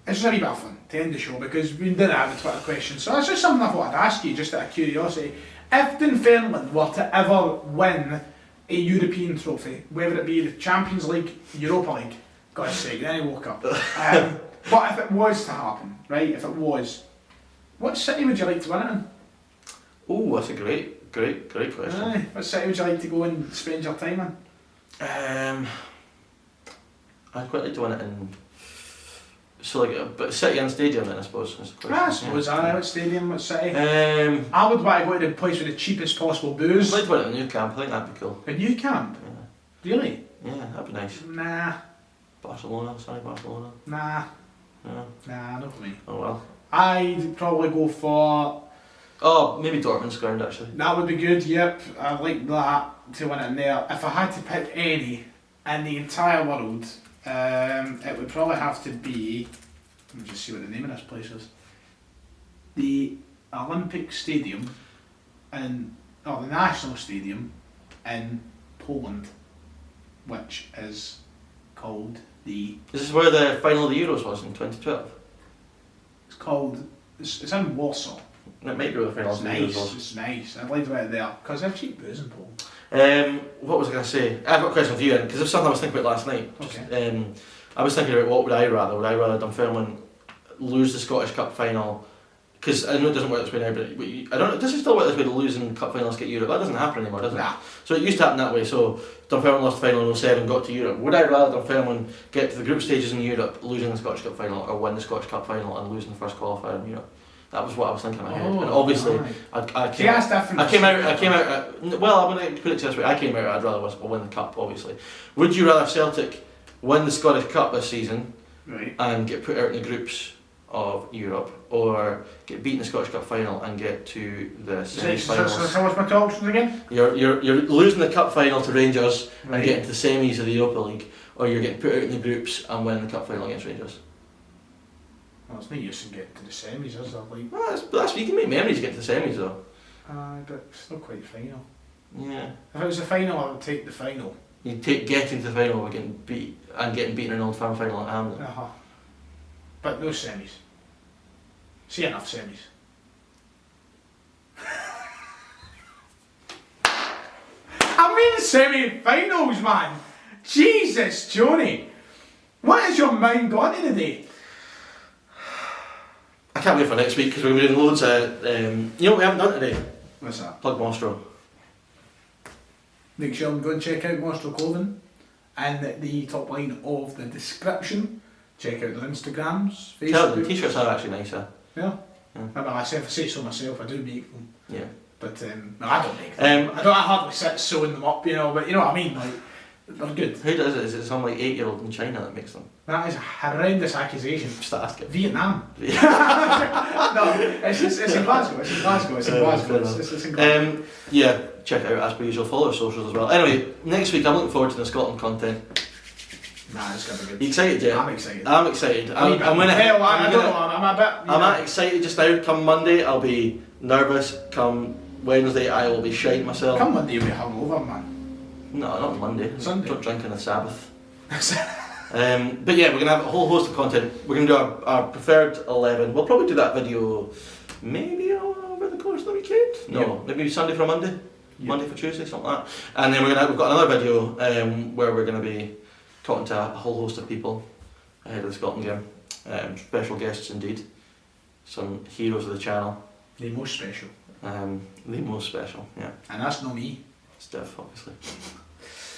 It's just a wee bit of fun, 10 to show, because we didn't have a Twitter question. So that's just something I thought I'd ask you, just out of curiosity. If Dunfermline were to ever win a European trophy, whether it be the Champions League, Europa League, God's sake, then he woke up. But if it was to happen, right, if it was, what city would you like to win it in? Oh, that's a great question. Aye. What city would you like to go and spend your time in? I'd quite like to win it in, so like, but city and stadium then I suppose is the question. I suppose, what stadium, what city? I I would want to go to the place with the cheapest possible booze. I'd like to win it in New Camp, I think that'd be cool. A new camp? Yeah. Really? Yeah, that'd be nice. Nah. Barcelona. Nah. No. Nah, not for me. Oh well. I'd probably go for. Oh, maybe Dortmund's ground actually. That would be good, yep. I'd like that to win it in there. If I had to pick any in the entire world, it would probably have to be. Let me just see what the name of this place is. The Olympic Stadium the National Stadium in Poland, which is called the. Is this where the final of the Euros was in 2012? It's called. It's in Warsaw. It might be where the final of the Euros was. It's nice. I'd like to win it there because they're cheap booze in Poland. What was I going to say? I've got a question for you, because it's something I was thinking about last night. Okay. I was thinking about what would I rather. Would I rather Dunfermline lose the Scottish Cup final? Because I know it doesn't work this way now, but I don't know. Does it still work this way to lose in cup finals get Europe? That doesn't happen anymore, does it? Nah. So it used to happen that way. So Dunfermline lost the final in 07, got to Europe. Would I rather Dunfermline get to the group stages in Europe, losing the Scottish Cup final, or win the Scottish Cup final and losing the first qualifier in Europe? That was what I was thinking in my head. And obviously, right. I came out. Well, I'm going to put it this way. I came out. I'd rather win the cup. Obviously, would you rather Celtic win the Scottish Cup this season, right, and get put out in the groups of Europe, or get beaten in the Scottish Cup final and get to the semi-finals? So what's my two options again? You're losing the cup final to Rangers Right. and getting to the semis of the Europa League, or you're getting put out in the groups and winning the cup final against Rangers. Well, it's no use in getting to the semis, is it? Like, Well, that's you can make memories getting to the semis though. but it's not quite final. Yeah. If it was the final, I would take the final. You take getting to the final over getting beaten in an Old Firm final at Hampden. But no semis. See enough semis. I mean semi-finals, man. Jesus, Johnny. What has your mind gone to today? I can't wait for next week because we're doing loads of. You know what we haven't done today? What's that? Plug Monstro. Make sure and go and check out Monstro Clothing and the top line of the description. Check out their Instagrams, Tell them, Facebook. t-shirts are actually nicer. Yeah. Yeah. Well, I say so myself, I do make them. Yeah. But no, I don't make them. I hardly sit sewing them up, you know, but you know what I mean, like, they're good. Who does it? Is it some like 8-year-old in China that makes them? That is a horrendous accusation. Just ask it. Vietnam. No, it's in Glasgow. It's in Glasgow. It's in Glasgow. It's in Glasgow. Yeah, check it out as per usual. Follow our socials as well. Anyway, next week I'm looking forward to the Scotland content. Nah, it's gonna be good. You excited, yeah? I'm excited. I'm excited. I don't know. I'm a bit. I'm not excited just now. Come Monday, I'll be nervous. Come Wednesday, I will be shite myself. Come Monday, you'll be hungover, man. No, not Monday. Sunday. Don't drink on the Sabbath. But yeah, we're going to have a whole host of content. We're going to do our preferred 11. We'll probably do that video maybe over the course hours the weekend. No, maybe Sunday for Monday. Monday for Tuesday, something like that. And then we've got another video where we're going to be talking to a whole host of people ahead of the Scotland game. Special guests indeed. Some heroes of the channel. The most special. The most special, yeah. And that's not me. Steph, obviously.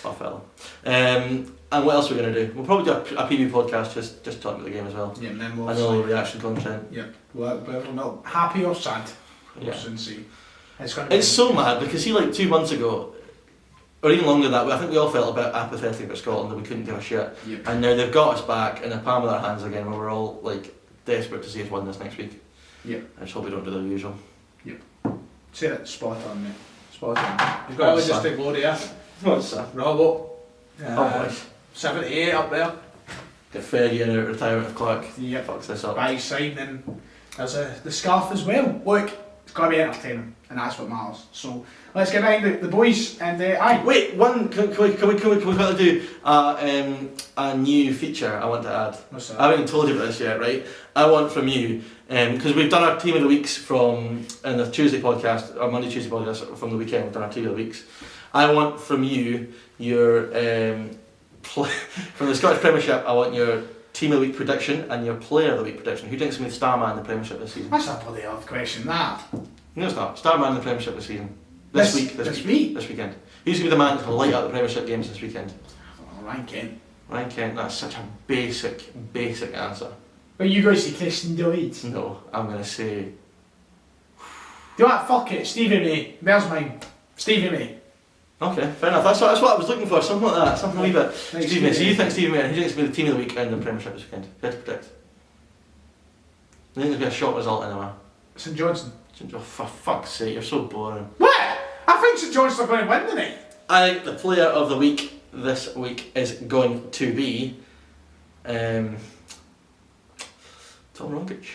Our fella. And what else are we going to do? We'll probably do a PB podcast just talking about the game as well. Yeah, and then we'll and all the reaction content. Yeah, well, we're not happy or sad. Yeah. We'll soon see. It's so mad because see, like 2 months ago, or even longer than that, I think we all felt a bit apathetic about Scotland, that we couldn't give a shit. Yep. And now they've got us back in the palm of their hands again, where we're all like desperate to see us win this next week. Yep. I just hope we don't do the usual. Yep. Say it, spot on, mate. Spot on. You've got just a glory here. What's that? Robbo. Oh boy. 78 up there. Get Fergie in out of retirement of Clark. Yep. Fucks this up. By his side, and there's the scarf as well. Look, it's got to be entertaining, and that's what matters. So let's get behind the boys and aye. Wait, can we quickly do a new feature I want to add? What's that? I haven't even told you about this yet, right? I want from you, because we've done our team of the weeks in the Tuesday podcast, or Monday Tuesday podcast from the weekend. We've done our team of the weeks. I want from you your from the Scottish Premiership. I want your team of the week prediction and your player of the week prediction. Who thinks will be the star man in the Premiership this season? That's a bloody hard question, that. No, it's not. Star man in the Premiership this season. This weekend. Who's going to be the man that's going to light up the Premiership games this weekend? Oh, Ryan Kent. Ryan Kent. That's such a basic answer. But you guys say Christian Doid. No, I'm going to say. Do you know what? Fuck it, Stevie May. There's mine. Stevie May. Okay, fair enough. That's what I was looking for. Something like that. Something a wee bit. Nice Stevie May. So you think Stevie May? Who thinks will be the team of the week in the Premiership this weekend? Who to predict? I think there'll be a short result anyway. St Johnstone. Oh, for fuck's sake, you're so boring. What? I think St Johnstone are going to win tonight. I think the player of the week this week is going to be Tom Rogic.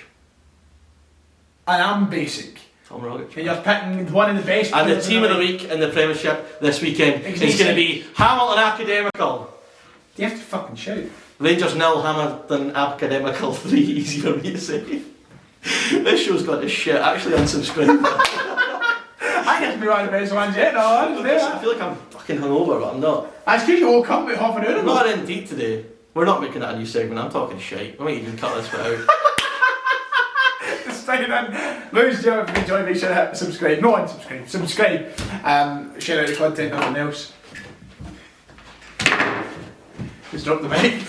And I'm basic. Tom Rogic. And you're picking one of the best. And the team of the week in the Premiership this weekend is going to be Hamilton Academical. Do you have to fucking shout? Rangers 0, Hamilton Academical 3. Easy for me to say. This show's got to shit. Actually unsubscribe. I think it's been one of the best ones yet. No, I feel like I'm fucking hungover, but I'm not. That's because you woke up about half an hour I'm ago. not indeed today. We're not making that a new segment. I'm talking shite. We might even cut this bit out. Just staying in. Lose Joe, if you enjoy, make sure to hit subscribe. No, unsubscribe. Subscribe. Share out the content, nothing else. Just drop the mic.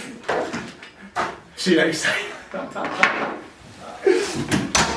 See you next time.